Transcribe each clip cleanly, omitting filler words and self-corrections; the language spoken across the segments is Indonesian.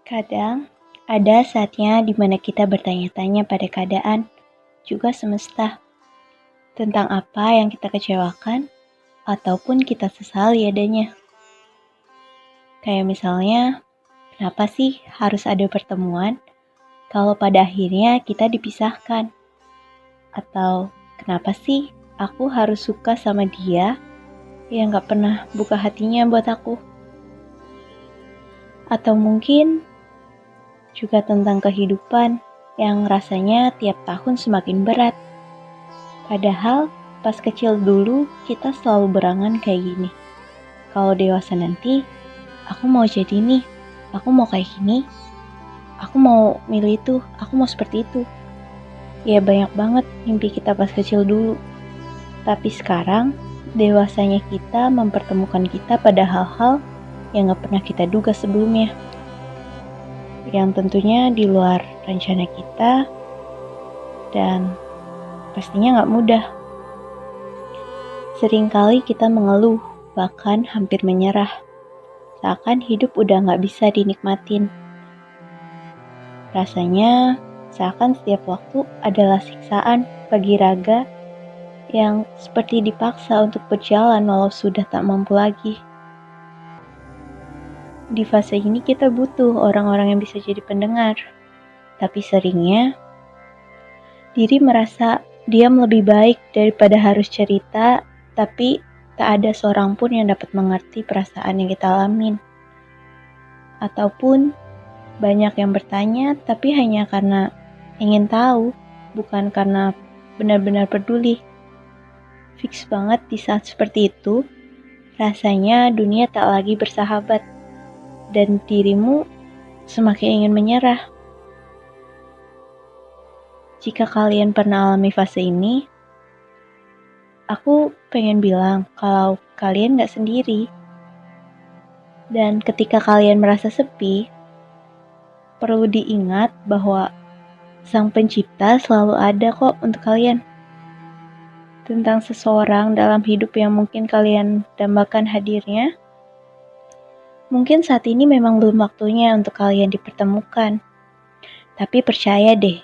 Kadang, ada saatnya di mana kita bertanya-tanya pada keadaan, juga semesta, tentang apa yang kita kecewakan, ataupun kita sesali adanya. Kayak misalnya, kenapa sih harus ada pertemuan, kalau pada akhirnya kita dipisahkan? Atau, kenapa sih aku harus suka sama dia, yang gak pernah buka hatinya buat aku? Atau mungkin, juga tentang kehidupan yang rasanya tiap tahun semakin berat. Padahal pas kecil dulu kita selalu berangan kayak gini. Kalau dewasa nanti, aku mau jadi nih, aku mau kayak gini, aku mau milih itu, aku mau seperti itu. Ya banyak banget mimpi kita pas kecil dulu. Tapi sekarang, dewasanya kita mempertemukan kita pada hal-hal yang gak pernah kita duga sebelumnya. Yang tentunya di luar rencana kita, dan pastinya gak mudah. Seringkali kita mengeluh, bahkan hampir menyerah. Seakan hidup udah gak bisa dinikmatin. Rasanya seakan setiap waktu adalah siksaan bagi raga yang seperti dipaksa untuk berjalan walau sudah tak mampu lagi. Di fase ini kita butuh orang-orang yang bisa jadi pendengar. Tapi seringnya, diri merasa diam lebih baik daripada harus cerita, tapi tak ada seorang pun yang dapat mengerti perasaan yang kita alamin. Ataupun banyak yang bertanya, tapi hanya karena ingin tahu, bukan karena benar-benar peduli. Fix banget di saat seperti itu, rasanya dunia tak lagi bersahabat, dan dirimu semakin ingin menyerah. Jika kalian pernah alami fase ini, aku pengen bilang kalau kalian gak sendiri. Dan ketika kalian merasa sepi, perlu diingat bahwa Sang Pencipta selalu ada kok untuk kalian. Tentang seseorang dalam hidup yang mungkin kalian dambakan hadirnya, mungkin saat ini memang belum waktunya untuk kalian dipertemukan. Tapi percaya deh,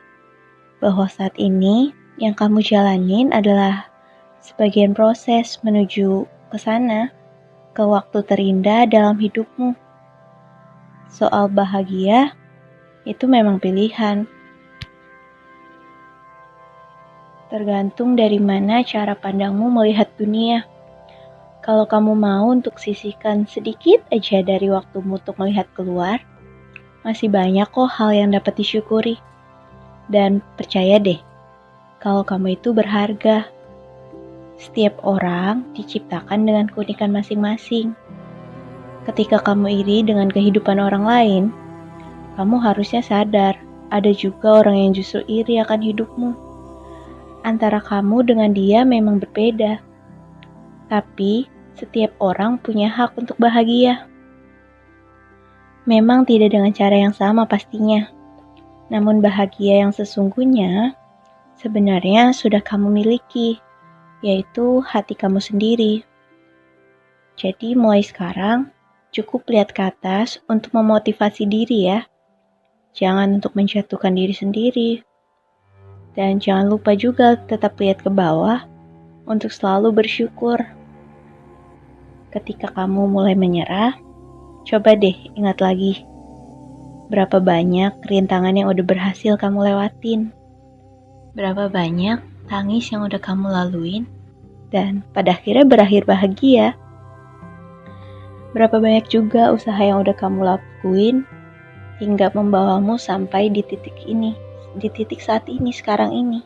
bahwa saat ini yang kamu jalanin adalah sebagian proses menuju ke sana, ke waktu terindah dalam hidupmu. Soal bahagia, itu memang pilihan. Tergantung dari mana cara pandangmu melihat dunia. Kalau kamu mau untuk sisihkan sedikit aja dari waktumu untuk melihat keluar, masih banyak kok hal yang dapat disyukuri. Dan percaya deh, kalau kamu itu berharga. Setiap orang diciptakan dengan keunikan masing-masing. Ketika kamu iri dengan kehidupan orang lain, kamu harusnya sadar, ada juga orang yang justru iri akan hidupmu. Antara kamu dengan dia memang berbeda. Tapi, setiap orang punya hak untuk bahagia. Memang tidak dengan cara yang sama pastinya. Namun bahagia yang sesungguhnya, sebenarnya sudah kamu miliki, yaitu hati kamu sendiri. Jadi mulai sekarang, cukup lihat ke atas untuk memotivasi diri ya. Jangan untuk menjatuhkan diri sendiri. Dan jangan lupa juga tetap lihat ke bawah untuk selalu bersyukur. Ketika kamu mulai menyerah, coba deh ingat lagi. Berapa banyak rintangan yang udah berhasil kamu lewatin. Berapa banyak tangis yang udah kamu laluin. Dan pada akhirnya berakhir bahagia. Berapa banyak juga usaha yang udah kamu lakuin hingga membawamu sampai di titik ini, di titik saat ini, sekarang ini.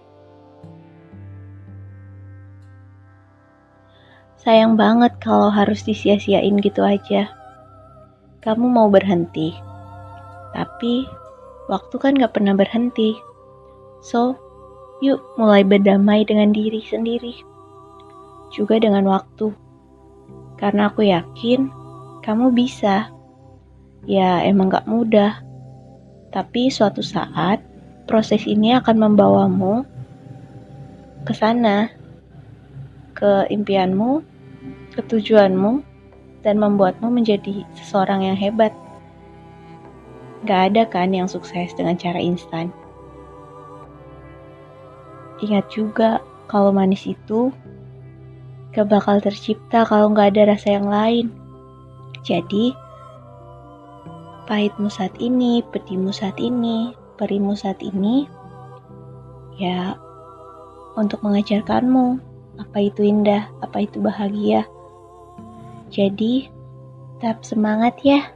Sayang banget kalau harus disia-siain gitu aja. Kamu mau berhenti, tapi waktu kan gak pernah berhenti. So, yuk mulai berdamai dengan diri sendiri, juga dengan waktu. Karena aku yakin kamu bisa. Ya emang gak mudah, tapi suatu saat proses ini akan membawamu ke sana, ke impianmu, ke tujuanmu, dan membuatmu menjadi seseorang yang hebat. Gak ada kan yang sukses dengan cara instan. Ingat juga kalau manis itu gak bakal tercipta kalau gak ada rasa yang lain. Jadi, pahitmu saat ini, pedihmu saat ini, perihmu saat ini, ya untuk mengajarkanmu apa itu indah, apa itu bahagia. Jadi, tetap semangat ya.